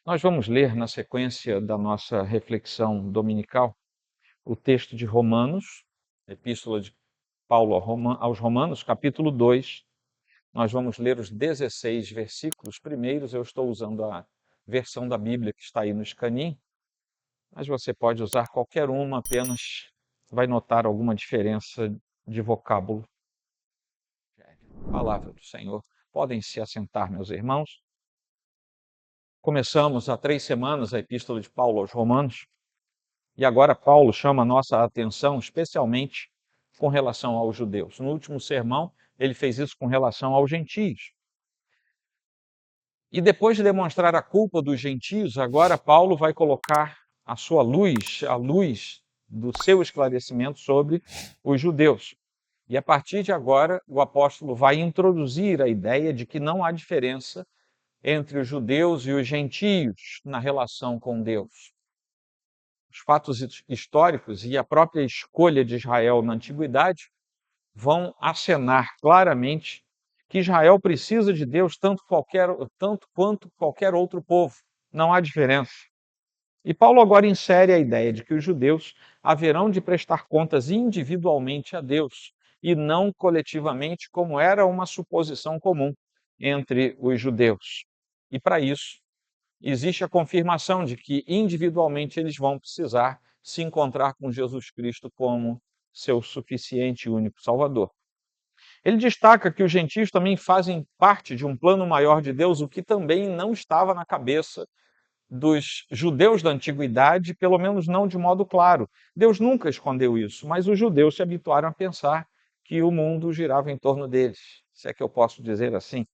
Nós vamos ler, na sequência da nossa reflexão dominical, o texto de Romanos, Epístola de Paulo aos Romanos, capítulo 2. Nós vamos ler os 16 versículos primeiros. Eu estou usando a versão da Bíblia que está aí no escaninho, mas você pode usar qualquer uma, apenas vai notar alguma diferença de vocábulo. Palavra do Senhor. Podem se assentar, meus irmãos. Começamos há 3 semanas a Epístola de Paulo aos Romanos. E agora Paulo chama a nossa atenção especialmente com relação aos judeus. No último sermão, ele fez isso com relação aos gentios. E depois de demonstrar a culpa dos gentios, agora Paulo vai colocar a sua luz, a luz do seu esclarecimento sobre os judeus. E a partir de agora, o apóstolo vai introduzir a ideia de que não há diferença entre os judeus e os gentios na relação com Deus. Os fatos históricos e a própria escolha de Israel na antiguidade vão acenar claramente que Israel precisa de Deus tanto quanto qualquer outro povo. Não há diferença. E Paulo agora insere a ideia de que os judeus haverão de prestar contas individualmente a Deus e não coletivamente, como era uma suposição comum entre os judeus. E para isso, existe a confirmação de que individualmente eles vão precisar se encontrar com Jesus Cristo como seu suficiente e único Salvador. Ele destaca que os gentios também fazem parte de um plano maior de Deus, o que também não estava na cabeça dos judeus da antiguidade, pelo menos não de modo claro. Deus nunca escondeu isso, mas os judeus se habituaram a pensar que o mundo girava em torno deles, se é que eu posso dizer assim.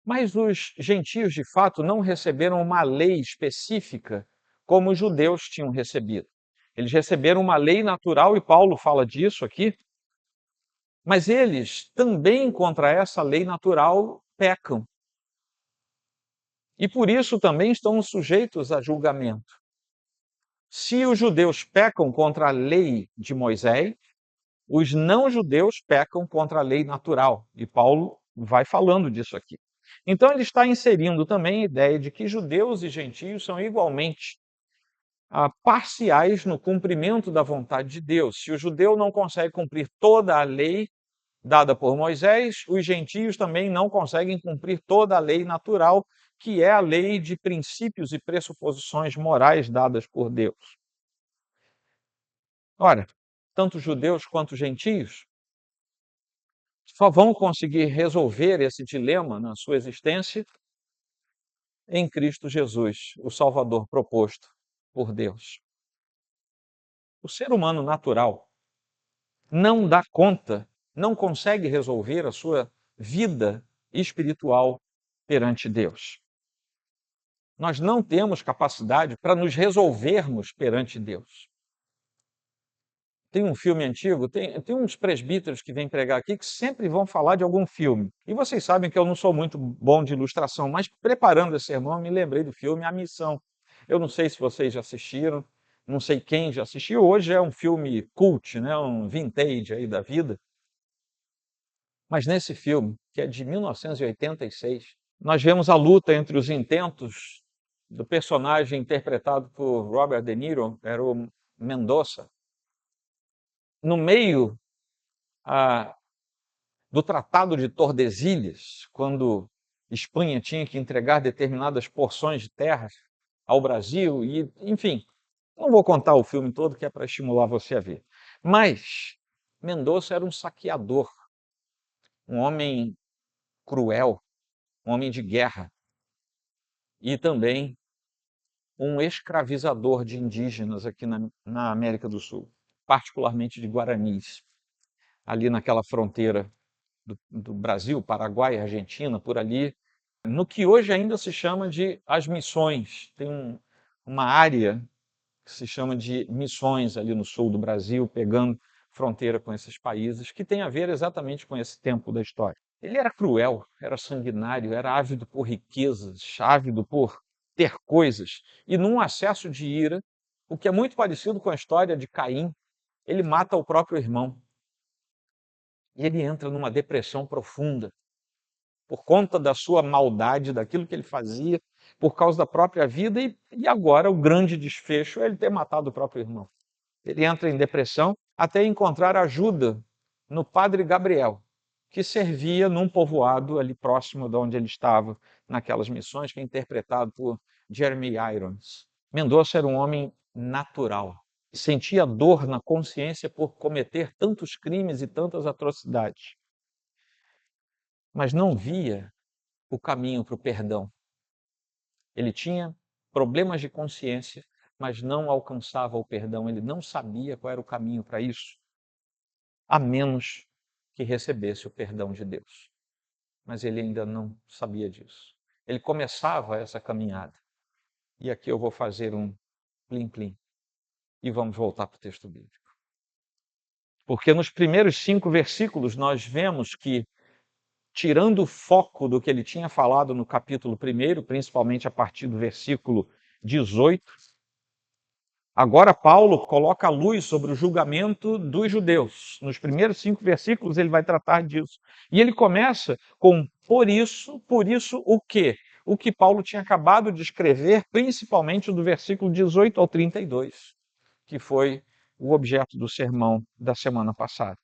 Mas os gentios, de fato, não receberam uma lei específica como os judeus tinham recebido. Eles receberam uma lei natural, e Paulo fala disso aqui, mas eles também, contra essa lei natural, pecam. E por isso também estão sujeitos a julgamento. Se os judeus pecam contra a lei de Moisés, os não-judeus pecam contra a lei natural. E Paulo vai falando disso aqui. Então ele está inserindo também a ideia de que judeus e gentios são igualmente parciais no cumprimento da vontade de Deus. Se o judeu não consegue cumprir toda a lei dada por Moisés, os gentios também não conseguem cumprir toda a lei natural, que é a lei de princípios e pressuposições morais dadas por Deus. Ora, tanto judeus quanto gentios só vão conseguir resolver esse dilema na sua existência em Cristo Jesus, o Salvador proposto por Deus. O ser humano natural não dá conta, não consegue resolver a sua vida espiritual perante Deus. Nós não temos capacidade para nos resolvermos perante Deus. Tem um filme antigo, tem uns presbíteros que vêm pregar aqui que sempre vão falar de algum filme. E vocês sabem que eu não sou muito bom de ilustração, mas preparando esse sermão, eu me lembrei do filme A Missão. Eu não sei se vocês já assistiram, não sei quem já assistiu. Hoje é um filme cult, né? Um vintage aí da vida. Mas nesse filme, que é de 1986, nós vemos a luta entre os intentos do personagem interpretado por Robert De Niro, era o Mendoza, no meio do Tratado de Tordesilhas, quando Espanha tinha que entregar determinadas porções de terras ao Brasil, e, enfim, não vou contar o filme todo, que é para estimular você a ver. Mas Mendoza era um saqueador, um homem cruel, um homem de guerra, e também um escravizador de indígenas aqui na América do Sul, particularmente de guaranis, ali naquela fronteira do Brasil, Paraguai, Argentina, por ali, no que hoje ainda se chama de as missões. Tem uma área que se chama de missões ali no sul do Brasil, pegando fronteira com esses países, que tem a ver exatamente com esse tempo da história. Ele era cruel, era sanguinário, era ávido por riquezas, ávido por ter coisas, e num acesso de ira, o que é muito parecido com a história de Caim, ele mata o próprio irmão. E ele entra numa depressão profunda. por conta da sua maldade, daquilo que ele fazia, por causa da própria vida, e agora o grande desfecho é ele ter matado o próprio irmão. Ele entra em depressão até encontrar ajuda no padre Gabriel, que servia num povoado ali próximo de onde ele estava, naquelas missões, que é interpretado por Jeremy Irons. Mendonça era um homem natural, sentia dor na consciência por cometer tantos crimes e tantas atrocidades, mas não via o caminho para o perdão. Ele tinha problemas de consciência, mas não alcançava o perdão, ele não sabia qual era o caminho para isso, a menos que recebesse o perdão de Deus. Mas ele ainda não sabia disso. Ele começava essa caminhada. E aqui eu vou fazer um plim-plim e vamos voltar para o texto bíblico. Porque nos primeiros 5 versículos nós vemos que, tirando o foco do que ele tinha falado no capítulo 1, principalmente a partir do versículo 18, agora Paulo coloca a luz sobre o julgamento dos judeus. Nos primeiros 5 versículos ele vai tratar disso. E ele começa com por isso o quê? O que Paulo tinha acabado de escrever, principalmente do versículo 18 ao 32, que foi o objeto do sermão da semana passada.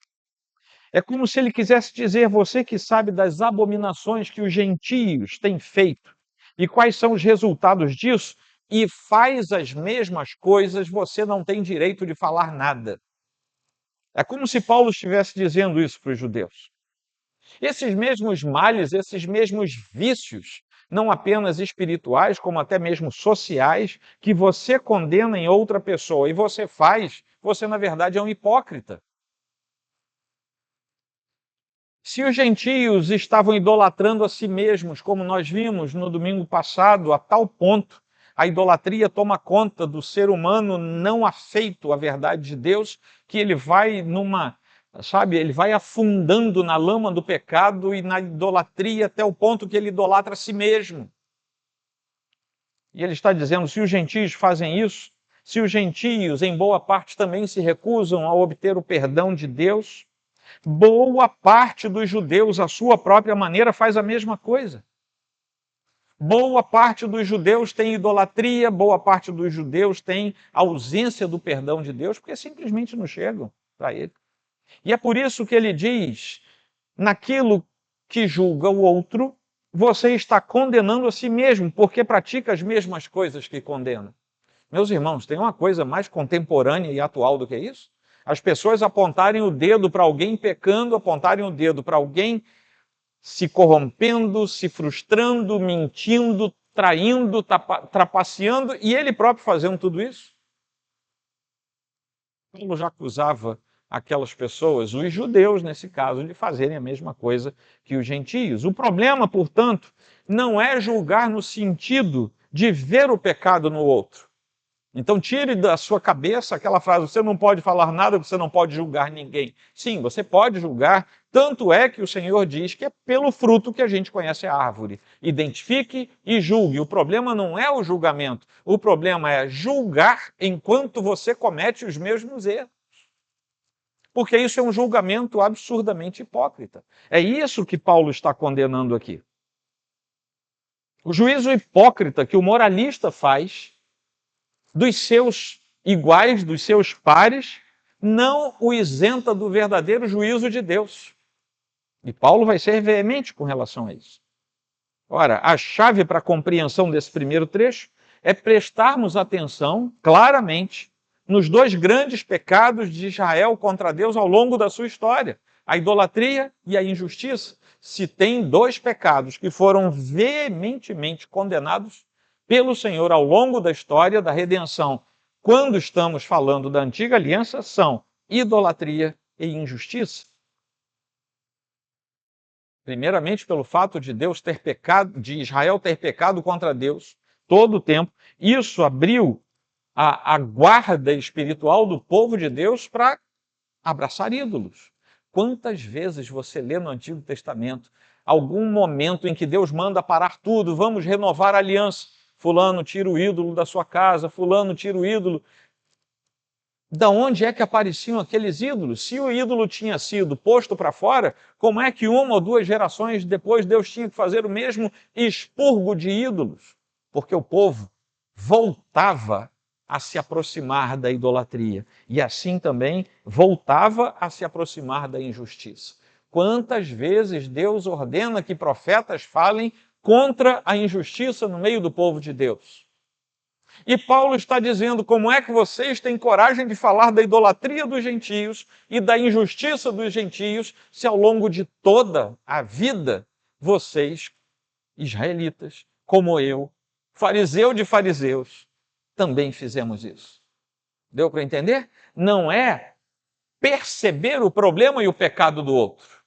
É como se ele quisesse dizer: você que sabe das abominações que os gentios têm feito e quais são os resultados disso, e faz as mesmas coisas, você não tem direito de falar nada. É como se Paulo estivesse dizendo isso para os judeus. Esses mesmos males, esses mesmos vícios, não apenas espirituais, como até mesmo sociais, que você condena em outra pessoa e você faz, você na verdade é um hipócrita. Se os gentios estavam idolatrando a si mesmos, como nós vimos no domingo passado, a tal ponto, a idolatria toma conta do ser humano não afeito à verdade de Deus, que ele vai ele vai afundando na lama do pecado e na idolatria até o ponto que ele idolatra a si mesmo. E ele está dizendo: se os gentios fazem isso, se os gentios em boa parte também se recusam a obter o perdão de Deus, boa parte dos judeus, à sua própria maneira, faz a mesma coisa. Boa parte dos judeus tem idolatria, boa parte dos judeus tem ausência do perdão de Deus, porque simplesmente não chegam para ele. E é por isso que ele diz: naquilo que julga o outro, você está condenando a si mesmo, porque pratica as mesmas coisas que condena. Meus irmãos, tem uma coisa mais contemporânea e atual do que isso? As pessoas apontarem o dedo para alguém pecando, apontarem o dedo para alguém se corrompendo, se frustrando, mentindo, traindo, trapaceando, e ele próprio fazendo tudo isso. Paulo já acusava aquelas pessoas, os judeus nesse caso, de fazerem a mesma coisa que os gentios. O problema, portanto, não é julgar no sentido de ver o pecado no outro. Então tire da sua cabeça aquela frase: você não pode falar nada, você não pode julgar ninguém. Sim, você pode julgar, tanto é que o Senhor diz que é pelo fruto que a gente conhece a árvore. Identifique e julgue. O problema não é o julgamento, o problema é julgar enquanto você comete os mesmos erros. Porque isso é um julgamento absurdamente hipócrita. É isso que Paulo está condenando aqui. O juízo hipócrita que o moralista faz dos seus iguais, dos seus pares, não o isenta do verdadeiro juízo de Deus. E Paulo vai ser veemente com relação a isso. Ora, a chave para a compreensão desse primeiro trecho é prestarmos atenção claramente nos 2 grandes pecados de Israel contra Deus ao longo da sua história: a idolatria e a injustiça. Se tem 2 pecados que foram veementemente condenados pelo Senhor ao longo da história da redenção, quando estamos falando da antiga aliança, são idolatria e injustiça. Primeiramente, pelo fato de Israel ter pecado contra Deus todo o tempo. Isso abriu a guarda espiritual do povo de Deus para abraçar ídolos. Quantas vezes você lê no Antigo Testamento algum momento em que Deus manda parar tudo, vamos renovar a aliança? Fulano tira o ídolo da sua casa, fulano tira o ídolo Da onde é que apareciam aqueles ídolos? Se o ídolo tinha sido posto para fora, como é que uma ou duas gerações depois Deus tinha que fazer o mesmo expurgo de ídolos? Porque o povo voltava a se aproximar da idolatria e assim também voltava a se aproximar da injustiça. Quantas vezes Deus ordena que profetas falem contra a injustiça no meio do povo de Deus? E Paulo está dizendo como é que vocês têm coragem de falar da idolatria dos gentios e da injustiça dos gentios, se ao longo de toda a vida vocês, israelitas, como eu, fariseu de fariseus, também fizemos isso. Deu para entender? Não é perceber o problema e o pecado do outro,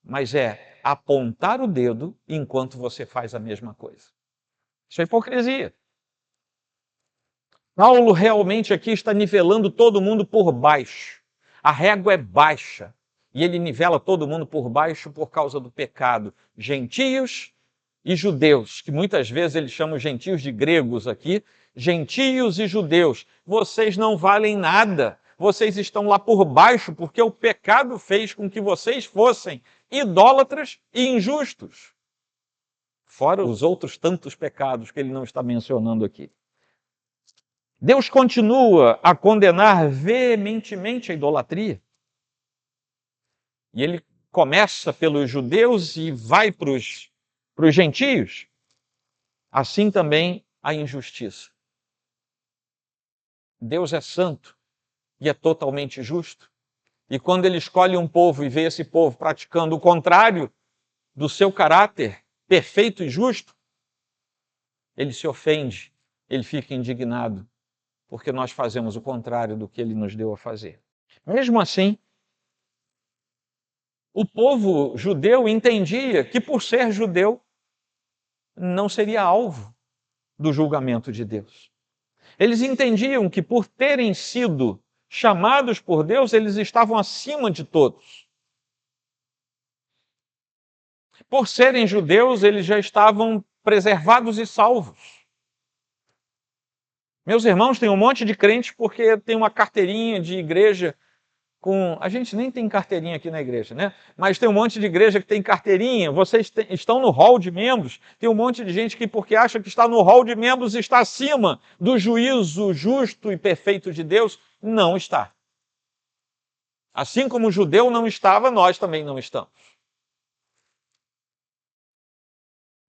mas é apontar o dedo enquanto você faz a mesma coisa. Isso é hipocrisia. Paulo realmente aqui está nivelando todo mundo por baixo. A régua é baixa e ele nivela todo mundo por baixo por causa do pecado. Gentios e judeus, que muitas vezes ele chama os gentios de gregos aqui. Gentios e judeus, vocês não valem nada. Vocês estão lá por baixo porque o pecado fez com que vocês fossem idólatras e injustos. Fora os outros tantos pecados que ele não está mencionando aqui. Deus continua a condenar veementemente a idolatria. E ele começa pelos judeus e vai para os gentios. Assim também a injustiça. Deus é santo e é totalmente justo. E quando ele escolhe um povo e vê esse povo praticando o contrário do seu caráter perfeito e justo, ele se ofende, ele fica indignado, porque nós fazemos o contrário do que ele nos deu a fazer. Mesmo assim, o povo judeu entendia que, por ser judeu, não seria alvo do julgamento de Deus. Eles entendiam que, por terem sido chamados por Deus, eles estavam acima de todos. Por serem judeus, eles já estavam preservados e salvos. Meus irmãos, tem um monte de crente porque tem uma carteirinha de igreja com... A gente nem tem carteirinha aqui na igreja, né? Mas tem um monte de igreja que tem carteirinha, vocês estão no hall de membros, tem um monte de gente que, porque acha que está no hall de membros, está acima do juízo justo e perfeito de Deus. Não está. Assim como o judeu não estava, nós também não estamos.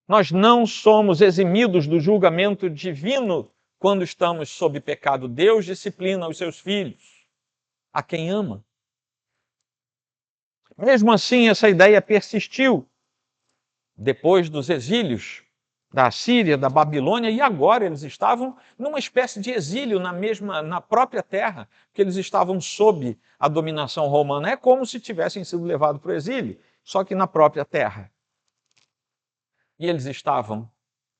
Nós não somos eximidos do julgamento divino quando estamos sob pecado. Deus disciplina os seus filhos, a quem ama. Mesmo assim, essa ideia persistiu depois dos exílios da Assíria, da Babilônia, e agora eles estavam numa espécie de exílio na própria terra, porque eles estavam sob a dominação romana. É como se tivessem sido levados para o exílio, só que na própria terra. E eles estavam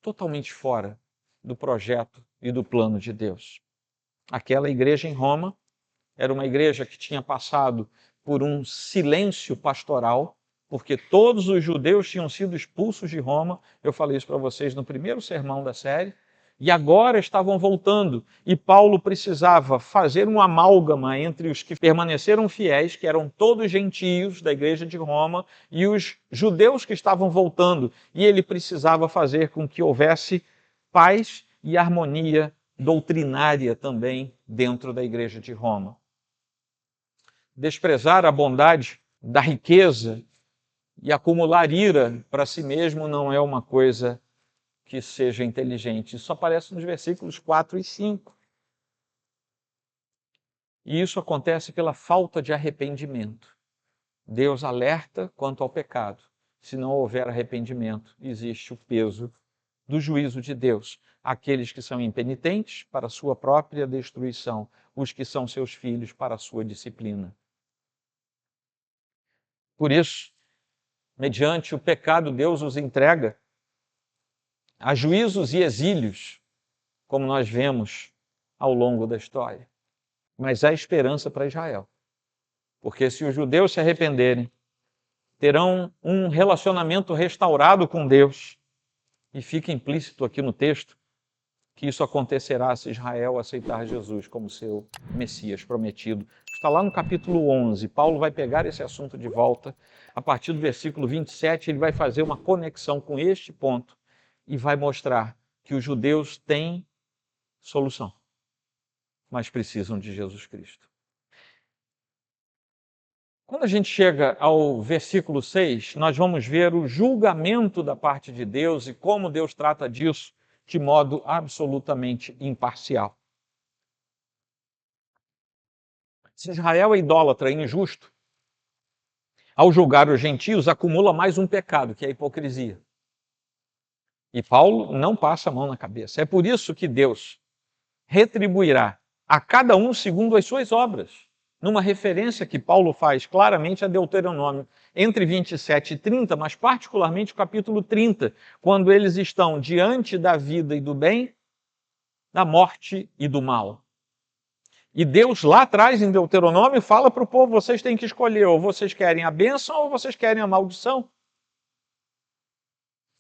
totalmente fora do projeto e do plano de Deus. Aquela igreja em Roma era uma igreja que tinha passado por um silêncio pastoral, porque todos os judeus tinham sido expulsos de Roma. Eu falei isso para vocês no primeiro sermão da série. E agora estavam voltando. E Paulo precisava fazer um amálgama entre os que permaneceram fiéis, que eram todos gentios da igreja de Roma, e os judeus que estavam voltando. E ele precisava fazer com que houvesse paz e harmonia doutrinária também dentro da igreja de Roma. Desprezar a bondade da riqueza e acumular ira para si mesmo não é uma coisa que seja inteligente. Isso aparece nos versículos 4 e 5. E isso acontece pela falta de arrependimento. Deus alerta quanto ao pecado. Se não houver arrependimento, existe o peso do juízo de Deus. Aqueles que são impenitentes para a sua própria destruição, os que são seus filhos para a sua disciplina. Por isso, mediante o pecado, Deus os entrega a juízos e exílios, como nós vemos ao longo da história. Mas há esperança para Israel, porque se os judeus se arrependerem, terão um relacionamento restaurado com Deus, e fica implícito aqui no texto que isso acontecerá se Israel aceitar Jesus como seu Messias prometido. Está lá no capítulo 11. Paulo vai pegar esse assunto de volta. A partir do versículo 27, ele vai fazer uma conexão com este ponto e vai mostrar que os judeus têm solução, mas precisam de Jesus Cristo. Quando a gente chega ao versículo 6, nós vamos ver o julgamento da parte de Deus e como Deus trata disso de modo absolutamente imparcial. Se Israel é idólatra e injusto, ao julgar os gentios, acumula mais um pecado, que é a hipocrisia. E Paulo não passa a mão na cabeça. É por isso que Deus retribuirá a cada um segundo as suas obras, numa referência que Paulo faz claramente a Deuteronômio, entre 27 e 30, mas particularmente o capítulo 30, quando eles estão diante da vida e do bem, da morte e do mal. E Deus lá atrás, em Deuteronômio, fala para o povo, vocês têm que escolher, ou vocês querem a bênção ou vocês querem a maldição.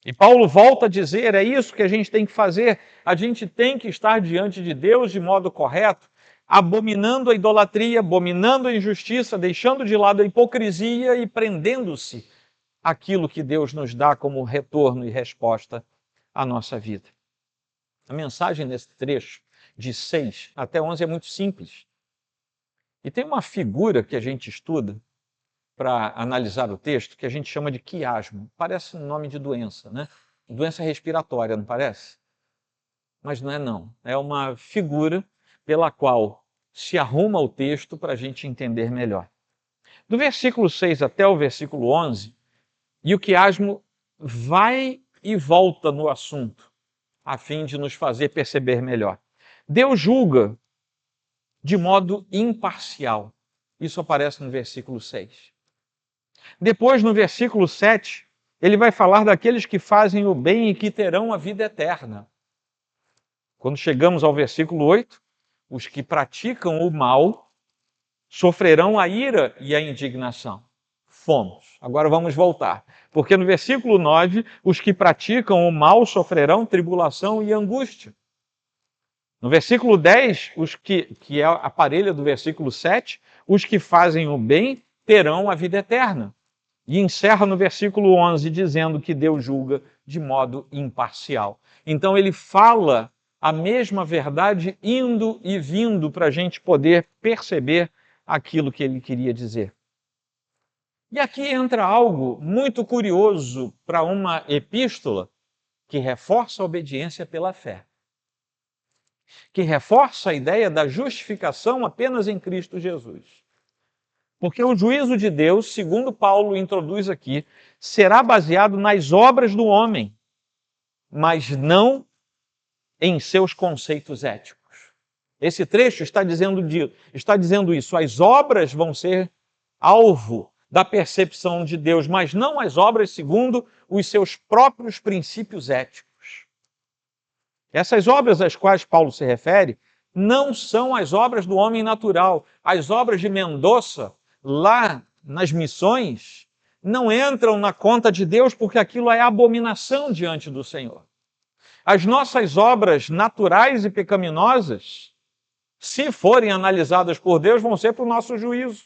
E Paulo volta a dizer, é isso que a gente tem que fazer, a gente tem que estar diante de Deus de modo correto, abominando a idolatria, abominando a injustiça, deixando de lado a hipocrisia e prendendo-se àquilo que Deus nos dá como retorno e resposta à nossa vida. A mensagem nesse trecho, de 6 até 11, é muito simples. E tem uma figura que a gente estuda para analisar o texto, que a gente chama de quiasmo. Parece um nome de doença, né? Doença respiratória, não parece? Mas não é não. É uma figura pela qual se arruma o texto para a gente entender melhor. Do versículo 6 até o versículo 11, e o quiasmo vai e volta no assunto, a fim de nos fazer perceber melhor. Deus julga de modo imparcial. Isso aparece no versículo 6. Depois, no versículo 7, ele vai falar daqueles que fazem o bem e que terão a vida eterna. Quando chegamos ao versículo 8, os que praticam o mal sofrerão a ira e a indignação. Fomos. Agora vamos voltar. Porque no versículo 9, os que praticam o mal sofrerão tribulação e angústia. No versículo 10, que é a parelha do versículo 7, os que fazem o bem terão a vida eterna. E encerra no versículo 11 dizendo que Deus julga de modo imparcial. Então ele fala a mesma verdade indo e vindo para a gente poder perceber aquilo que ele queria dizer. E aqui entra algo muito curioso para uma epístola que reforça a obediência pela fé, que reforça a ideia da justificação apenas em Cristo Jesus. Porque o juízo de Deus, segundo Paulo introduz aqui, será baseado nas obras do homem, mas não em seus conceitos éticos. Esse trecho está dizendo isso. As obras vão ser alvo da percepção de Deus, mas não as obras segundo os seus próprios princípios éticos. Essas obras às quais Paulo se refere não são as obras do homem natural. As obras de Mendonça, lá nas missões, não entram na conta de Deus porque aquilo é abominação diante do Senhor. As nossas obras naturais e pecaminosas, se forem analisadas por Deus, vão ser para o nosso juízo.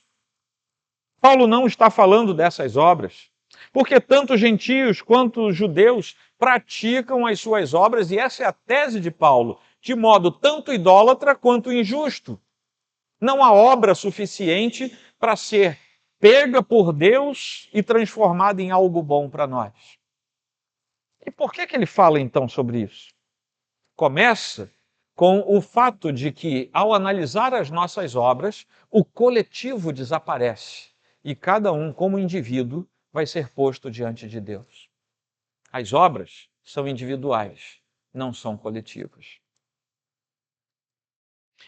Paulo não está falando dessas obras, porque tanto gentios quanto judeus praticam as suas obras, e essa é a tese de Paulo, de modo tanto idólatra quanto injusto. Não há obra suficiente para ser pega por Deus e transformada em algo bom para nós. E por que ele fala então sobre isso? Começa com o fato de que, ao analisar as nossas obras, o coletivo desaparece e cada um, como indivíduo, vai ser posto diante de Deus. As obras são individuais, não são coletivas.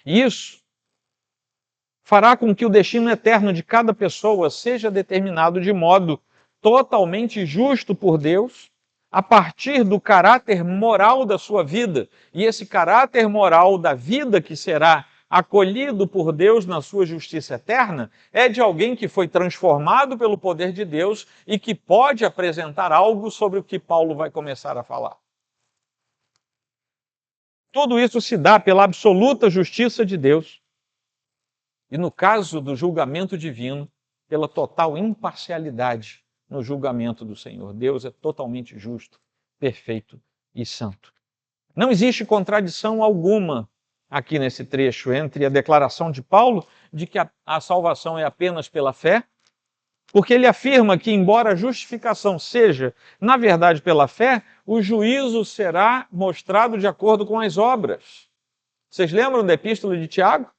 E isso fará com que o destino eterno de cada pessoa seja determinado de modo totalmente justo por Deus, a partir do caráter moral da sua vida. E esse caráter moral da vida que será acolhido por Deus na sua justiça eterna é de alguém que foi transformado pelo poder de Deus e que pode apresentar algo sobre o que Paulo vai começar a falar. Tudo isso se dá pela absoluta justiça de Deus e, no caso do julgamento divino, pela total imparcialidade no julgamento do Senhor. Deus é totalmente justo, perfeito e santo. Não existe contradição alguma aqui nesse trecho entre a declaração de Paulo de que a salvação é apenas pela fé, porque ele afirma que, embora a justificação seja, na verdade, pela fé, o juízo será mostrado de acordo com as obras. Vocês lembram da epístola de Tiago?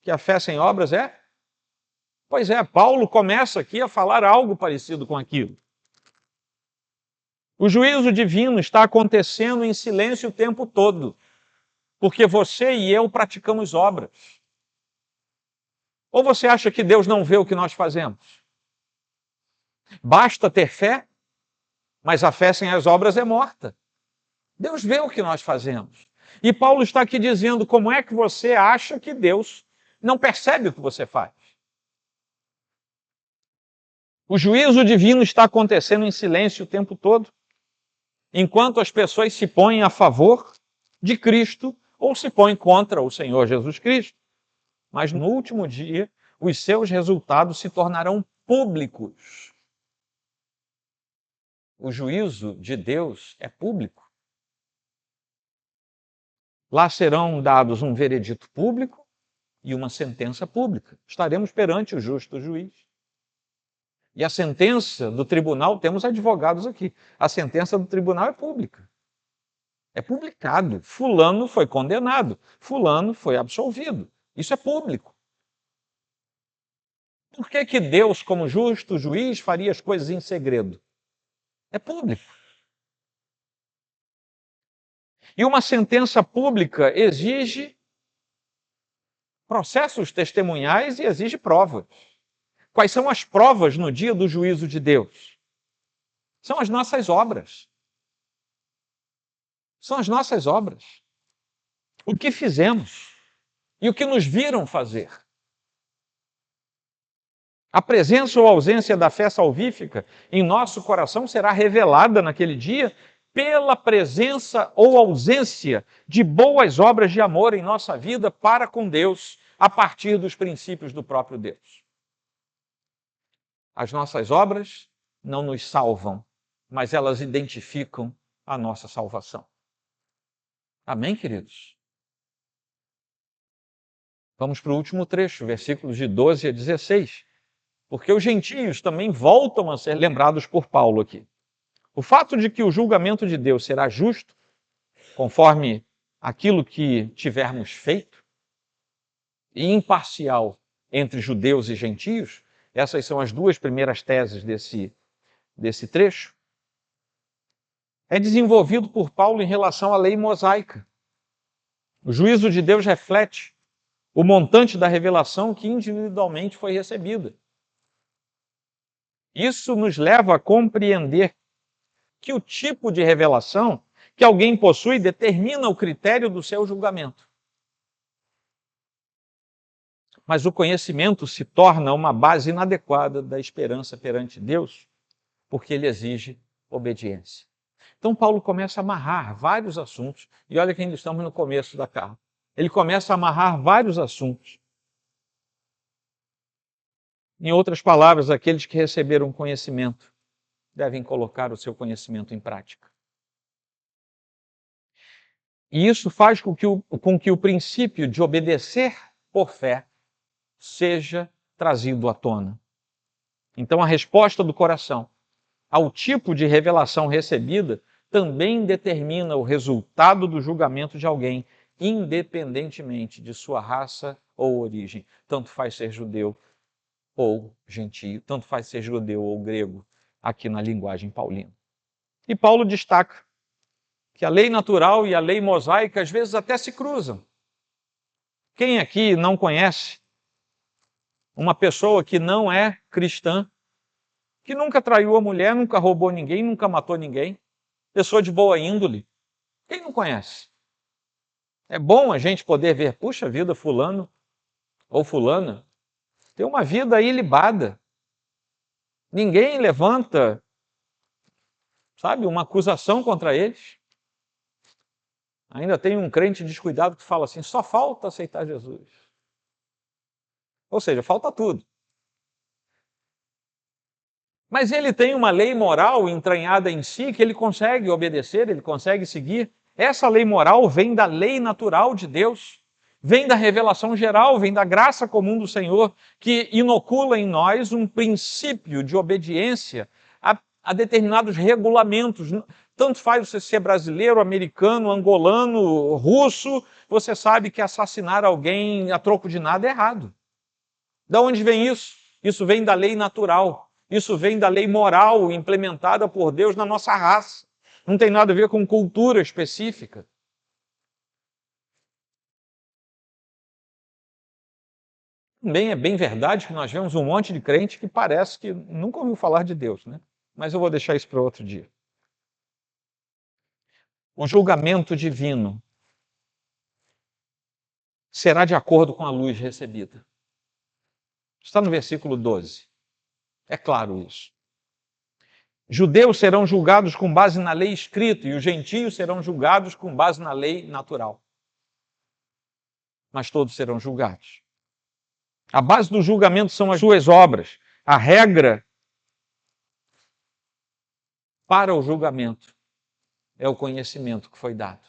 Que a fé sem obras é? Pois é, Paulo começa aqui a falar algo parecido com aquilo. O juízo divino está acontecendo em silêncio o tempo todo, porque você e eu praticamos obras. Ou você acha que Deus não vê o que nós fazemos? Basta ter fé, mas a fé sem as obras é morta. Deus vê o que nós fazemos. E Paulo está aqui dizendo como é que você acha que Deus não percebe o que você faz. O juízo divino está acontecendo em silêncio o tempo todo, enquanto as pessoas se põem a favor de Cristo ou se põem contra o Senhor Jesus Cristo. Mas no último dia, os seus resultados se tornarão públicos. O juízo de Deus é público. Lá serão dados um veredito público e uma sentença pública. Estaremos perante o justo juiz. E a sentença do tribunal, temos advogados aqui, a sentença do tribunal é pública. É publicado. Fulano foi condenado, fulano foi absolvido. Isso é público. Por que Deus, como justo juiz, faria as coisas em segredo? É público. E uma sentença pública exige processos testemunhais e exige provas. Quais são as provas no dia do juízo de Deus? São as nossas obras. São as nossas obras. O que fizemos e o que nos viram fazer. A presença ou ausência da fé salvífica em nosso coração será revelada naquele dia pela presença ou ausência de boas obras de amor em nossa vida para com Deus, a partir dos princípios do próprio Deus. As nossas obras não nos salvam, mas elas identificam a nossa salvação. Amém, queridos? Vamos para o último trecho, versículos de 12 a 16. Porque os gentios também voltam a ser lembrados por Paulo aqui. O fato de que o julgamento de Deus será justo, conforme aquilo que tivermos feito, e imparcial entre judeus e gentios, essas são as duas primeiras teses desse trecho, é desenvolvido por Paulo em relação à lei mosaica. O juízo de Deus reflete o montante da revelação que individualmente foi recebida. Isso nos leva a compreender que o tipo de revelação que alguém possui determina o critério do seu julgamento. Mas o conhecimento se torna uma base inadequada da esperança perante Deus, porque ele exige obediência. Então Paulo começa a amarrar vários assuntos, e olha que ainda estamos no começo da carta. Ele começa a amarrar vários assuntos. Em outras palavras, aqueles que receberam conhecimento devem colocar o seu conhecimento em prática. E isso faz com que o princípio de obedecer por fé seja trazido à tona. Então, a resposta do coração ao tipo de revelação recebida também determina o resultado do julgamento de alguém, independentemente de sua raça ou origem. Tanto faz ser judeu ou gentio, tanto faz ser judeu ou grego, aqui na linguagem paulina. E Paulo destaca que a lei natural e a lei mosaica às vezes até se cruzam. Quem aqui não conhece uma pessoa que não é cristã, que nunca traiu a mulher, nunca roubou ninguém, nunca matou ninguém, pessoa de boa índole? Quem não conhece? É bom a gente poder ver, puxa vida, fulano ou fulana tem uma vida ilibada. Ninguém levanta, sabe, uma acusação contra eles. Ainda tem um crente descuidado que fala assim, só falta aceitar Jesus. Ou seja, falta tudo. Mas ele tem uma lei moral entranhada em si que ele consegue obedecer, ele consegue seguir. Essa lei moral vem da lei natural de Deus, vem da revelação geral, vem da graça comum do Senhor, que inocula em nós um princípio de obediência a determinados regulamentos. Tanto faz você ser brasileiro, americano, angolano, russo, você sabe que assassinar alguém a troco de nada é errado. De onde vem isso? Isso vem da lei natural. Isso vem da lei moral implementada por Deus na nossa raça. Não tem nada a ver com cultura específica. Também é bem verdade que nós vemos um monte de crente que parece que nunca ouviu falar de Deus, né? Mas eu vou deixar isso para outro dia. O julgamento divino será de acordo com a luz recebida. Está no versículo 12. É claro isso. Judeus serão julgados com base na lei escrita e os gentios serão julgados com base na lei natural. Mas todos serão julgados. A base do julgamento são as suas obras. A regra para o julgamento é o conhecimento que foi dado.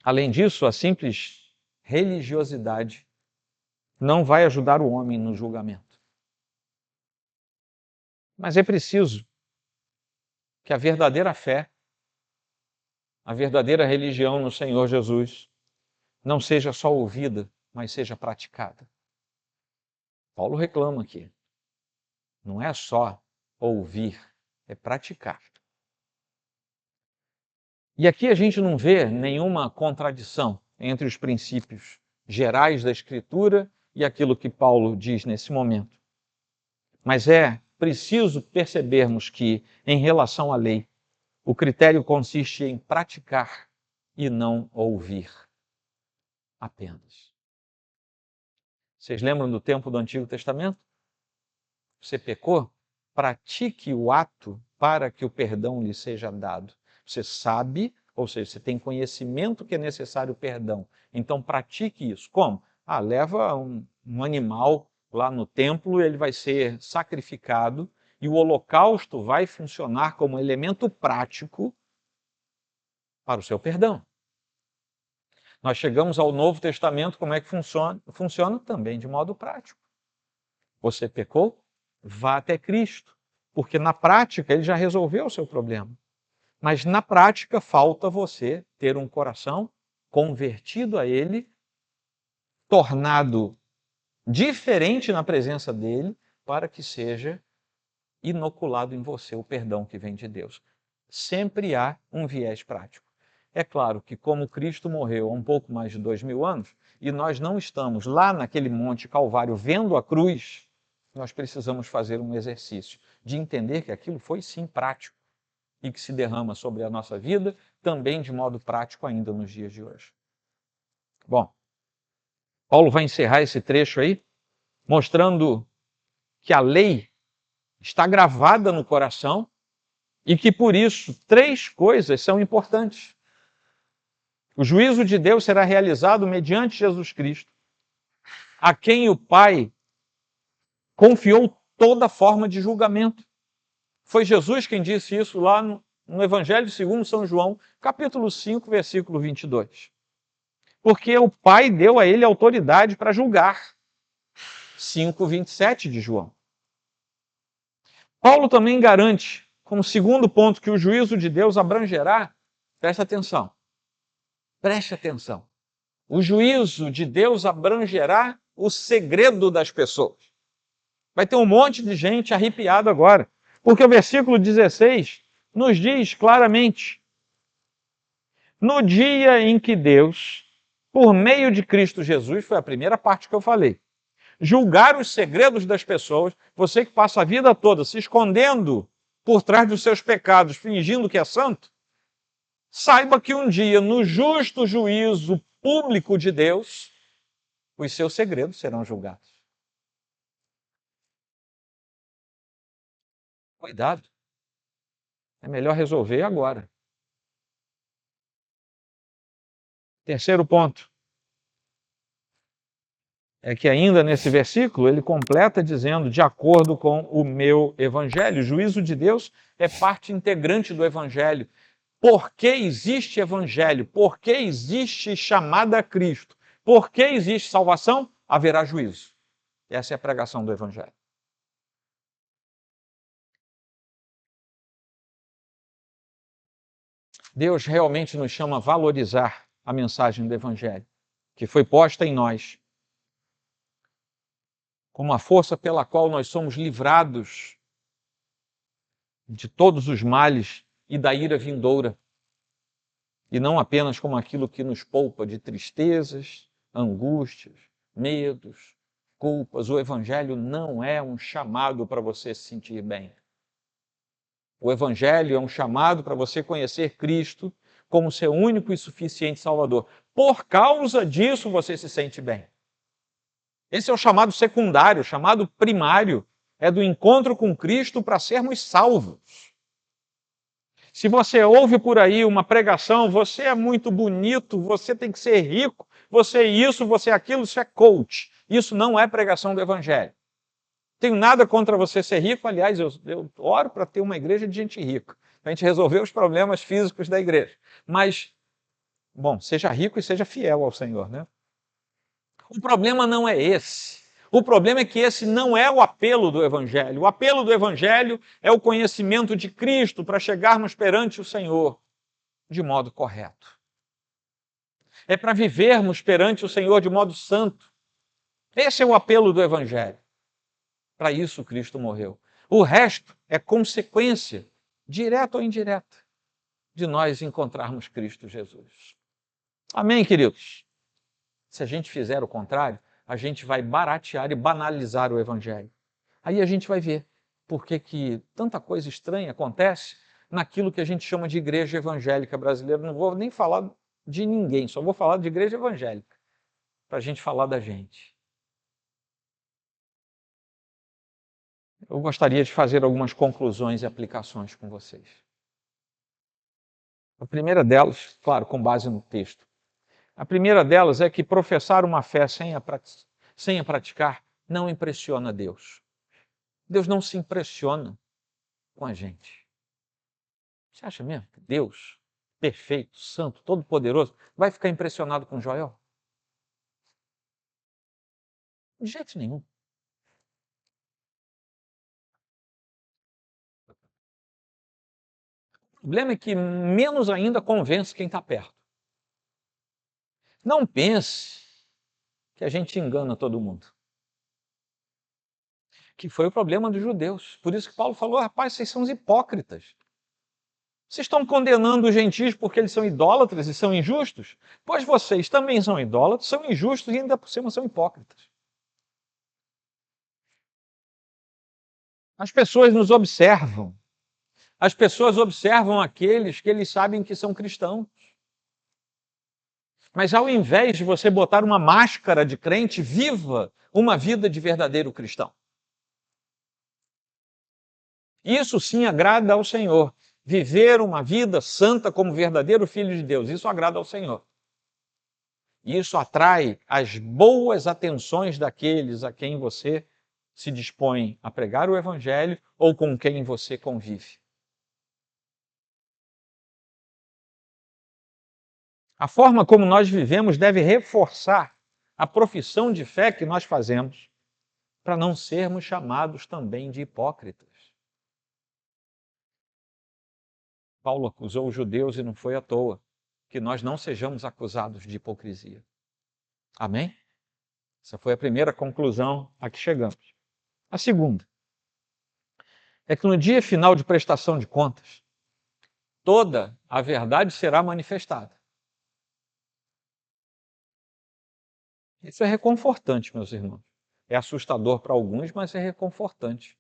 Além disso, a simples religiosidade não vai ajudar o homem no julgamento. Mas é preciso que a verdadeira fé, a verdadeira religião no Senhor Jesus, não seja só ouvida, mas seja praticada. Paulo reclama aqui. Não é só ouvir, é praticar. E aqui a gente não vê nenhuma contradição entre os princípios gerais da Escritura e aquilo que Paulo diz nesse momento. Mas é preciso percebermos que, em relação à lei, o critério consiste em praticar e não ouvir apenas. Vocês lembram do tempo do Antigo Testamento? Você pecou? Pratique o ato para que o perdão lhe seja dado. Você sabe, ou seja, você tem conhecimento que é necessário perdão. Então pratique isso. Como? Leva um animal lá no templo, ele vai ser sacrificado e o holocausto vai funcionar como elemento prático para o seu perdão. Nós chegamos ao Novo Testamento, como é que funciona? Funciona também de modo prático. Você pecou? Vá até Cristo, porque na prática ele já resolveu o seu problema. Mas na prática falta você ter um coração convertido a Ele, tornado diferente na presença dEle, para que seja inoculado em você o perdão que vem de Deus. Sempre há um viés prático. É claro que como Cristo morreu há um pouco mais de 2000 anos, e nós não estamos lá naquele Monte Calvário vendo a cruz, nós precisamos fazer um exercício de entender que aquilo foi sim prático e que se derrama sobre a nossa vida também de modo prático ainda nos dias de hoje. Bom, Paulo vai encerrar esse trecho aí mostrando que a lei está gravada no coração e que por isso 3 coisas são importantes. O juízo de Deus será realizado mediante Jesus Cristo, a quem o Pai confiou toda forma de julgamento. Foi Jesus quem disse isso lá no Evangelho segundo São João, capítulo 5, versículo 22. Porque o Pai deu a ele autoridade para julgar. 5:27 de João. Paulo também garante, como segundo ponto, que o juízo de Deus abrangerá, preste atenção, o juízo de Deus abrangerá o segredo das pessoas. Vai ter um monte de gente arrepiada agora, porque o versículo 16 nos diz claramente: no dia em que Deus, por meio de Cristo Jesus, foi a primeira parte que eu falei, julgar os segredos das pessoas, você que passa a vida toda se escondendo por trás dos seus pecados, fingindo que é santo, saiba que um dia, no justo juízo público de Deus, os seus segredos serão julgados. Cuidado. É melhor resolver agora. Terceiro ponto é que ainda nesse versículo ele completa dizendo, de acordo com o meu evangelho. O juízo de Deus é parte integrante do evangelho. Por que existe evangelho? Por que existe chamada a Cristo? Por que existe salvação? Haverá juízo. Essa é a pregação do evangelho. Deus realmente nos chama a valorizar a mensagem do evangelho, que foi posta em nós como a força pela qual nós somos livrados de todos os males e da ira vindoura, e não apenas como aquilo que nos poupa de tristezas, angústias, medos, culpas. O Evangelho não é um chamado para você se sentir bem. O Evangelho é um chamado para você conhecer Cristo como seu único e suficiente Salvador. Por causa disso você se sente bem. Esse é o chamado secundário. O chamado primário é do encontro com Cristo para sermos salvos. Se você ouve por aí uma pregação, você é muito bonito, você tem que ser rico, você isso, você aquilo, isso é coach. Isso não é pregação do Evangelho. Tenho nada contra você ser rico, aliás, eu oro para ter uma igreja de gente rica, para a gente resolver os problemas físicos da igreja. Mas, bom, seja rico e seja fiel ao Senhor, né? O problema não é esse. O problema é que esse não é o apelo do Evangelho. O apelo do Evangelho é o conhecimento de Cristo para chegarmos perante o Senhor de modo correto. É para vivermos perante o Senhor de modo santo. Esse é o apelo do Evangelho. Para isso Cristo morreu. O resto é consequência, direta ou indireta, de nós encontrarmos Cristo Jesus. Amém, queridos? Se a gente fizer o contrário, a gente vai baratear e banalizar o Evangelho. Aí a gente vai ver por que tanta coisa estranha acontece naquilo que a gente chama de igreja evangélica brasileira. Não vou nem falar de ninguém, só vou falar de igreja evangélica, para a gente falar da gente. Eu gostaria de fazer algumas conclusões e aplicações com vocês. A primeira delas, claro, com base no texto. A primeira delas é que professar uma fé sem a praticar não impressiona Deus. Deus não se impressiona com a gente. Você acha mesmo que Deus, perfeito, santo, todo-poderoso, vai ficar impressionado com Joel? De jeito nenhum. O problema é que menos ainda convence quem está perto. Não pense que a gente engana todo mundo. Que foi o problema dos judeus. Por isso que Paulo falou, rapaz, vocês são os hipócritas. Vocês estão condenando os gentios porque eles são idólatras e são injustos? Pois vocês também são idólatras, são injustos e ainda por cima são hipócritas. As pessoas nos observam. As pessoas observam aqueles que eles sabem que são cristãos. Mas ao invés de você botar uma máscara de crente, viva uma vida de verdadeiro cristão. Isso sim agrada ao Senhor. Viver uma vida santa como verdadeiro filho de Deus, isso agrada ao Senhor. Isso atrai as boas atenções daqueles a quem você se dispõe a pregar o Evangelho ou com quem você convive. A forma como nós vivemos deve reforçar a profissão de fé que nós fazemos, para não sermos chamados também de hipócritas. Paulo acusou os judeus e não foi à toa que nós não sejamos acusados de hipocrisia. Amém? Essa foi a primeira conclusão a que chegamos. A segunda é que no dia final de prestação de contas, toda a verdade será manifestada. Isso é reconfortante, meus irmãos. É assustador para alguns, mas é reconfortante.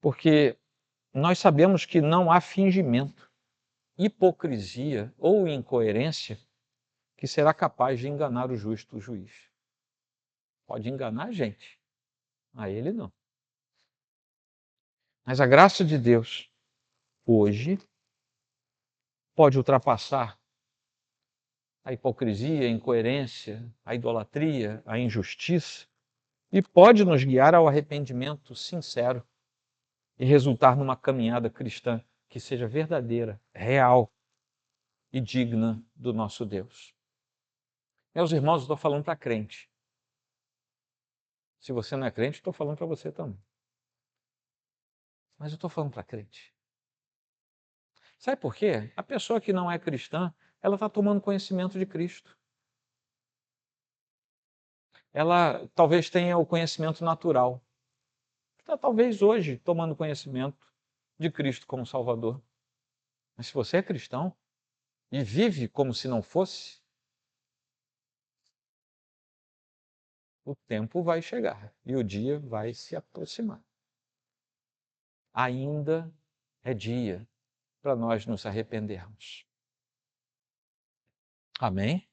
Porque nós sabemos que não há fingimento, hipocrisia ou incoerência que será capaz de enganar o justo juiz. Pode enganar a gente, a ele não. Mas a graça de Deus, hoje, pode ultrapassar a hipocrisia, a incoerência, a idolatria, a injustiça, e pode nos guiar ao arrependimento sincero e resultar numa caminhada cristã que seja verdadeira, real e digna do nosso Deus. Meus irmãos, eu estou falando para crente. Se você não é crente, estou falando para você também. Mas eu estou falando para crente. Sabe por quê? A pessoa que não é cristã, ela está tomando conhecimento de Cristo. Ela talvez tenha o conhecimento natural. Está talvez hoje tomando conhecimento de Cristo como Salvador. Mas se você é cristão e vive como se não fosse, o tempo vai chegar e o dia vai se aproximar. Ainda é dia para nós nos arrependermos. Amém?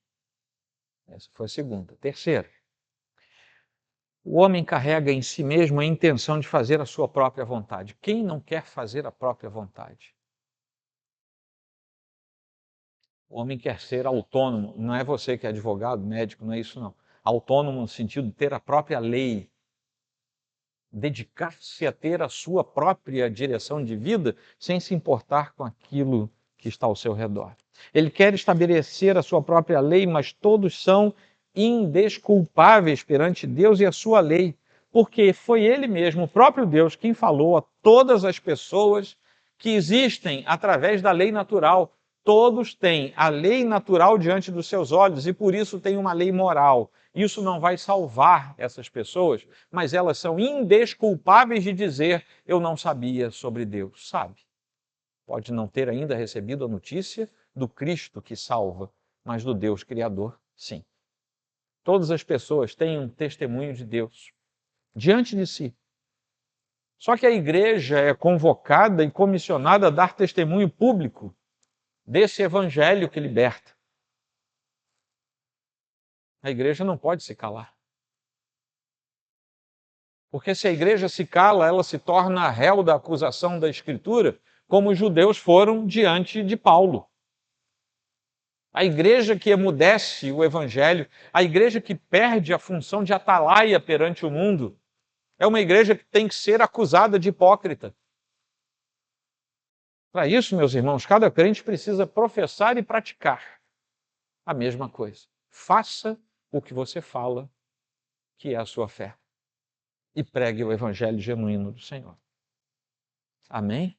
Essa foi a segunda. Terceira, o homem carrega em si mesmo a intenção de fazer a sua própria vontade. Quem não quer fazer a própria vontade? O homem quer ser autônomo. Não é você que é advogado, médico, não é isso não. Autônomo no sentido de ter a própria lei, dedicar-se a ter a sua própria direção de vida sem se importar com aquilo que está ao seu redor. Ele quer estabelecer a sua própria lei, mas todos são indesculpáveis perante Deus e a sua lei, porque foi Ele mesmo, o próprio Deus, quem falou a todas as pessoas que existem através da lei natural. Todos têm a lei natural diante dos seus olhos e por isso tem uma lei moral. Isso não vai salvar essas pessoas, mas elas são indesculpáveis de dizer: eu não sabia sobre Deus. Sabe? Pode não ter ainda recebido a notícia do Cristo que salva, mas do Deus Criador, sim. Todas as pessoas têm um testemunho de Deus diante de si. Só que a igreja é convocada e comissionada a dar testemunho público desse evangelho que liberta. A igreja não pode se calar. Porque se a igreja se cala, ela se torna réu da acusação da Escritura, como os judeus foram diante de Paulo. A igreja que emudece o evangelho, a igreja que perde a função de atalaia perante o mundo, é uma igreja que tem que ser acusada de hipócrita. Para isso, meus irmãos, cada crente precisa professar e praticar a mesma coisa. Faça o que você fala, que é a sua fé, e pregue o evangelho genuíno do Senhor. Amém?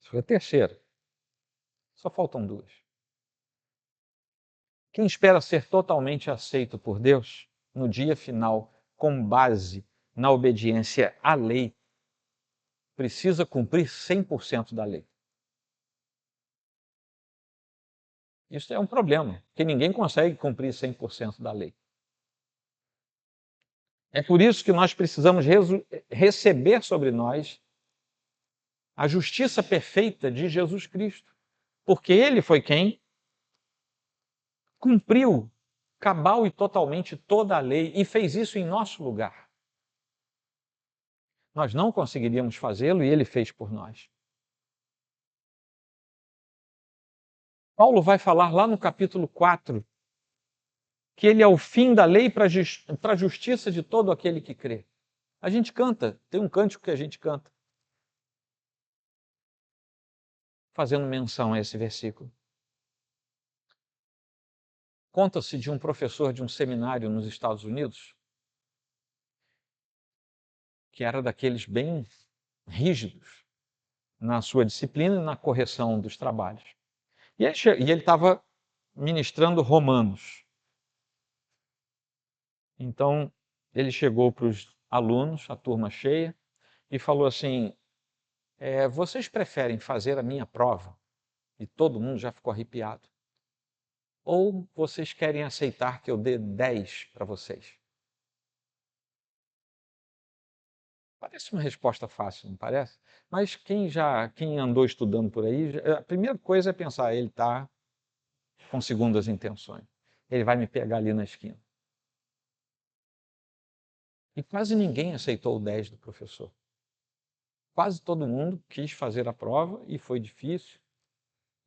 Isso foi a terceira. Só faltam duas. Quem espera ser totalmente aceito por Deus no dia final, com base na obediência à lei, precisa cumprir 100% da lei. Isso é um problema, porque ninguém consegue cumprir 100% da lei. É por isso que nós precisamos receber sobre nós a justiça perfeita de Jesus Cristo, porque Ele foi quem cumpriu cabal e totalmente toda a lei e fez isso em nosso lugar. Nós não conseguiríamos fazê-lo e Ele fez por nós. Paulo vai falar lá no capítulo 4 que ele é o fim da lei para a justiça de todo aquele que crê. A gente canta, tem um cântico que a gente canta, fazendo menção a esse versículo. Conta-se de um professor de um seminário nos Estados Unidos, que era daqueles bem rígidos na sua disciplina e na correção dos trabalhos. E ele estava ministrando Romanos. Então, ele chegou para os alunos, a turma cheia, e falou assim: vocês preferem fazer a minha prova? E todo mundo já ficou arrepiado. Ou vocês querem aceitar que eu dê 10 para vocês? Parece uma resposta fácil, não parece? Mas quem andou estudando por aí, a primeira coisa é pensar: ele está com segundas intenções. Ele vai me pegar ali na esquina. E quase ninguém aceitou o 10 do professor. Quase todo mundo quis fazer a prova e foi difícil.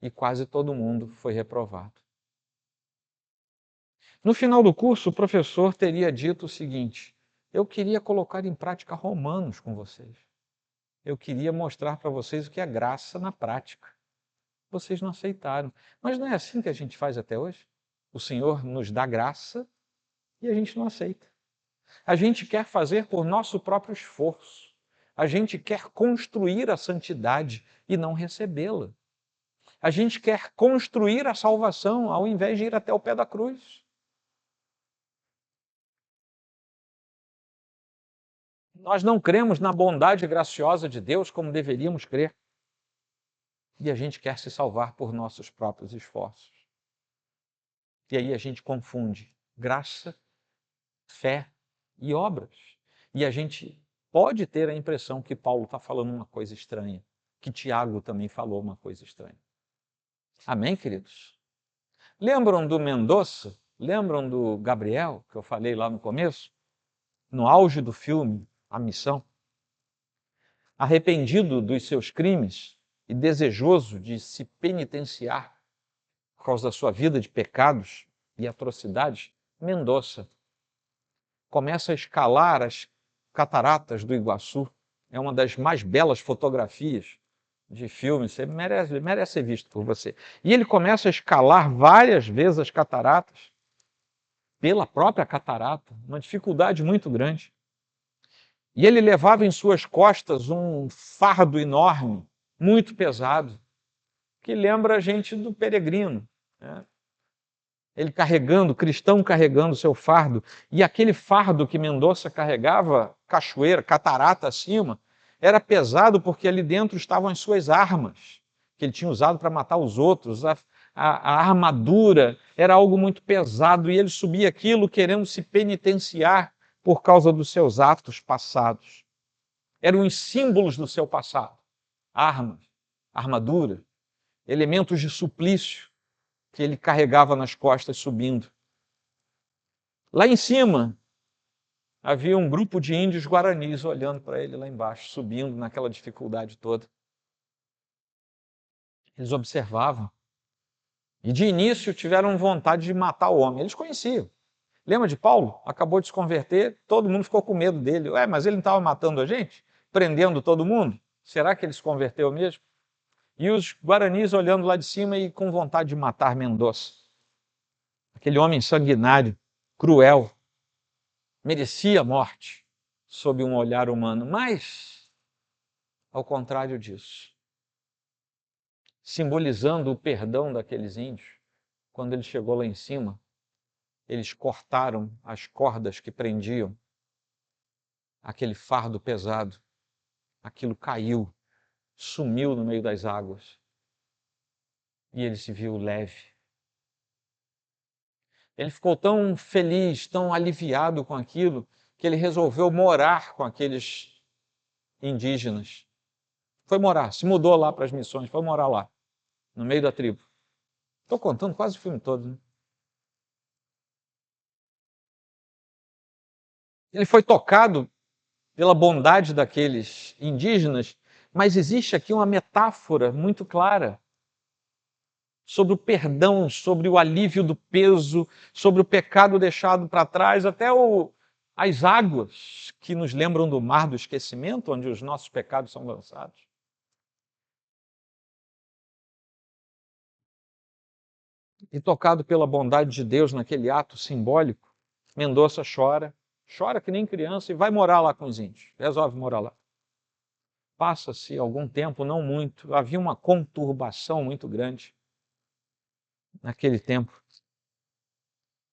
E quase todo mundo foi reprovado. No final do curso, o professor teria dito o seguinte: eu queria colocar em prática Romanos com vocês. Eu queria mostrar para vocês o que é graça na prática. Vocês não aceitaram. Mas não é assim que a gente faz até hoje? O Senhor nos dá graça e a gente não aceita. A gente quer fazer por nosso próprio esforço. A gente quer construir a santidade e não recebê-la. A gente quer construir a salvação ao invés de ir até o pé da cruz. Nós não cremos na bondade graciosa de Deus como deveríamos crer. E a gente quer se salvar por nossos próprios esforços. E aí a gente confunde graça, fé e obras. E a gente pode ter a impressão que Paulo está falando uma coisa estranha, que Tiago também falou uma coisa estranha. Amém, queridos? Lembram do Mendonça? Lembram do Gabriel, que eu falei lá no começo? No auge do filme, A Missão? Arrependido dos seus crimes e desejoso de se penitenciar por causa da sua vida de pecados e atrocidades, Mendonça começa a escalar as cataratas do Iguaçu. É uma das mais belas fotografias de filme, você merece ser visto por você. E ele começa a escalar várias vezes as cataratas, pela própria catarata, uma dificuldade muito grande. E ele levava em suas costas um fardo enorme, muito pesado, que lembra a gente do peregrino, né? Ele carregando, cristão carregando seu fardo, e aquele fardo que Mendonça carregava, cachoeira, catarata acima, era pesado porque ali dentro estavam as suas armas, que ele tinha usado para matar os outros. A armadura era algo muito pesado, e ele subia aquilo querendo se penitenciar por causa dos seus atos passados. Eram os símbolos do seu passado, armas, armadura, elementos de suplício que ele carregava nas costas subindo. Lá em cima, havia um grupo de índios guaranis olhando para ele lá embaixo, subindo naquela dificuldade toda. Eles observavam. E de início tiveram vontade de matar o homem. Eles conheciam. Lembra de Paulo? Acabou de se converter, todo mundo ficou com medo dele. Ué, mas ele não estava matando a gente? Prendendo todo mundo? Será que ele se converteu mesmo? E os guaranis olhando lá de cima e com vontade de matar Mendonça. Aquele homem sanguinário, cruel, merecia a morte sob um olhar humano, mas, ao contrário disso, simbolizando o perdão daqueles índios, quando ele chegou lá em cima, eles cortaram as cordas que prendiam aquele fardo pesado, aquilo caiu, sumiu no meio das águas, e ele se viu leve. Ele ficou tão feliz, tão aliviado com aquilo, que ele resolveu morar com aqueles indígenas. Foi morar, se mudou lá para as missões, foi morar lá, no meio da tribo. Estou contando quase o filme todo, né? Ele foi tocado pela bondade daqueles indígenas, mas existe aqui uma metáfora muito clara sobre o perdão, sobre o alívio do peso, sobre o pecado deixado para trás, até as águas que nos lembram do mar do esquecimento, onde os nossos pecados são lançados. E tocado pela bondade de Deus naquele ato simbólico, Mendonça chora, chora que nem criança e vai morar lá com os índios, resolve morar lá. Passa-se algum tempo, não muito, havia uma conturbação muito grande naquele tempo.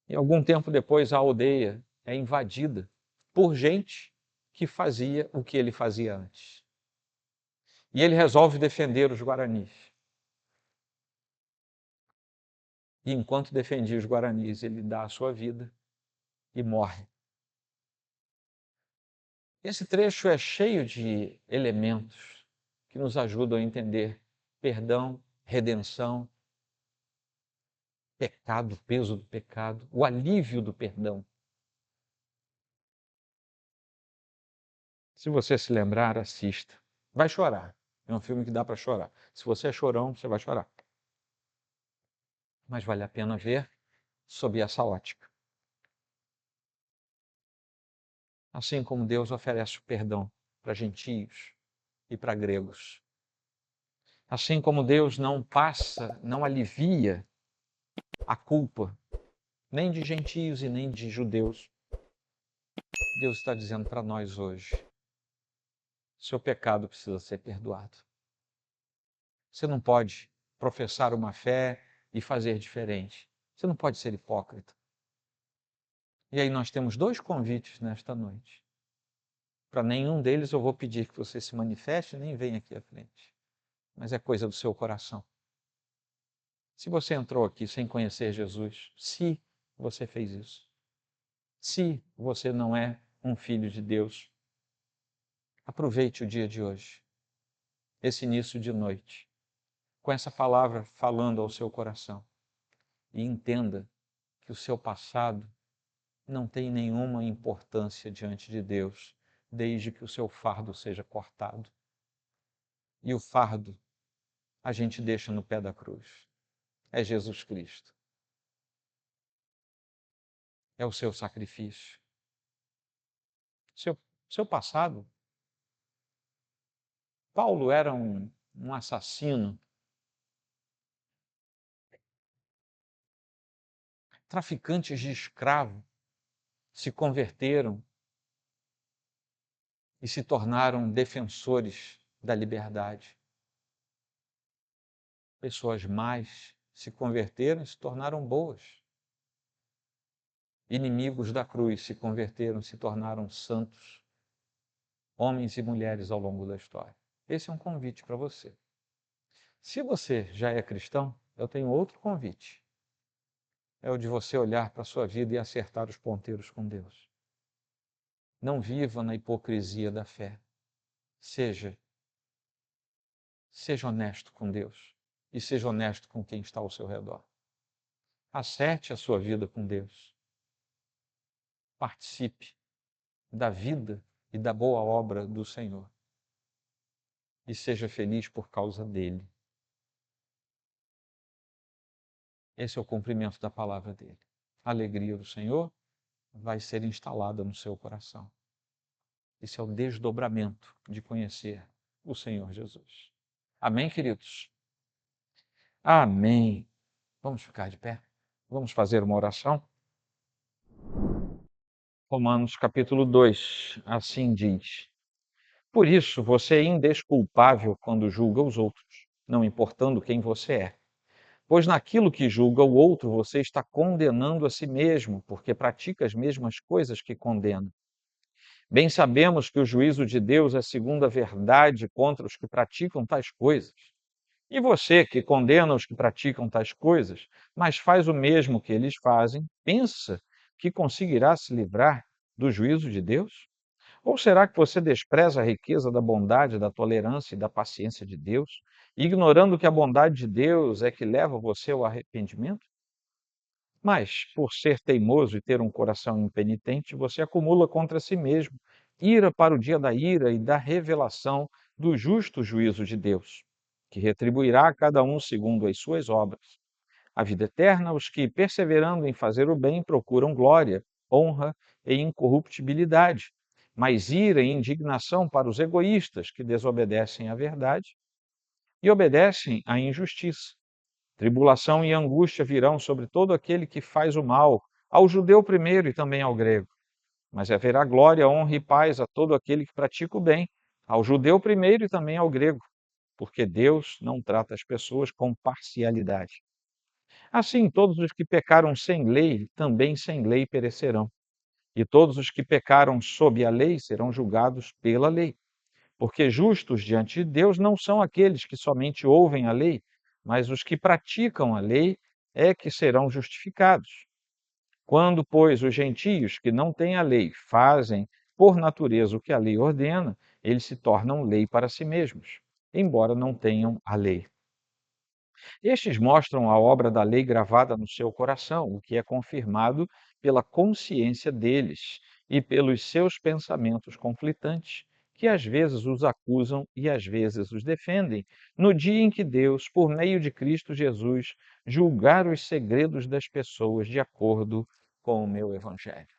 E algum tempo depois a aldeia é invadida por gente que fazia o que ele fazia antes. E ele resolve defender os guaranis. E enquanto defendia os guaranis, ele dá a sua vida e morre. Esse trecho é cheio de elementos que nos ajudam a entender perdão, redenção, pecado, o peso do pecado, o alívio do perdão. Se você se lembrar, assista. Vai chorar. É um filme que dá para chorar. Se você é chorão, você vai chorar. Mas vale a pena ver sob essa ótica. assim como Deus oferece o perdão para gentios e para gregos. Assim como Deus não passa, não alivia a culpa, nem de gentios e nem de judeus, Deus está dizendo para nós hoje: seu pecado precisa ser perdoado. Você não pode professar uma fé e fazer diferente. Você não pode ser hipócrita. E aí nós temos 2 convites nesta noite. Para nenhum deles eu vou pedir que você se manifeste, nem venha aqui à frente. Mas é coisa do seu coração. Se você entrou aqui sem conhecer Jesus, se você fez isso, se você não é um filho de Deus, aproveite o dia de hoje, esse início de noite, com essa palavra falando ao seu coração. E entenda que o seu passado não tem nenhuma importância diante de Deus, desde que o seu fardo seja cortado. E o fardo a gente deixa no pé da cruz. É Jesus Cristo. É o seu sacrifício. Seu passado. Paulo era um assassino. Traficantes de escravo se converteram e se tornaram defensores da liberdade. Pessoas más se converteram e se tornaram boas. Inimigos da cruz se converteram, se tornaram santos, homens e mulheres ao longo da história. Esse é um convite para você. Se você já é cristão, eu tenho outro convite. É o de você olhar para a sua vida e acertar os ponteiros com Deus. Não viva na hipocrisia da fé. Seja honesto com Deus e seja honesto com quem está ao seu redor. Acerte a sua vida com Deus. Participe da vida e da boa obra do Senhor. E seja feliz por causa dele. Esse é o cumprimento da palavra dele. A alegria do Senhor vai ser instalada no seu coração. Esse é o desdobramento de conhecer o Senhor Jesus. Amém, queridos? Amém. Vamos ficar de pé? Vamos fazer uma oração? Romanos capítulo 2, assim diz: por isso você é indesculpável quando julga os outros, não importando quem você é. Pois naquilo que julga o outro, você está condenando a si mesmo, porque pratica as mesmas coisas que condena. Bem sabemos que o juízo de Deus é segundo a verdade contra os que praticam tais coisas. E você, que condena os que praticam tais coisas, mas faz o mesmo que eles fazem, pensa que conseguirá se livrar do juízo de Deus? Ou será que você despreza a riqueza da bondade, da tolerância e da paciência de Deus, ignorando que a bondade de Deus é que leva você ao arrependimento? Mas, por ser teimoso e ter um coração impenitente, você acumula contra si mesmo ira para o dia da ira e da revelação do justo juízo de Deus, que retribuirá a cada um segundo as suas obras. A vida eterna, os que, perseverando em fazer o bem, procuram glória, honra e incorruptibilidade, mas ira e indignação para os egoístas que desobedecem à verdade e obedecem à injustiça. Tribulação e angústia virão sobre todo aquele que faz o mal, ao judeu primeiro e também ao grego. Mas haverá glória, honra e paz a todo aquele que pratica o bem, ao judeu primeiro e também ao grego, porque Deus não trata as pessoas com parcialidade. Assim, todos os que pecaram sem lei, também sem lei perecerão. E todos os que pecaram sob a lei serão julgados pela lei. Porque justos diante de Deus não são aqueles que somente ouvem a lei, mas os que praticam a lei é que serão justificados. Quando, pois, os gentios que não têm a lei fazem por natureza o que a lei ordena, eles se tornam lei para si mesmos, embora não tenham a lei. Estes mostram a obra da lei gravada no seu coração, o que é confirmado pela consciência deles e pelos seus pensamentos conflitantes, que às vezes os acusam e às vezes os defendem, no dia em que Deus, por meio de Cristo Jesus, julgar os segredos das pessoas de acordo com o meu Evangelho.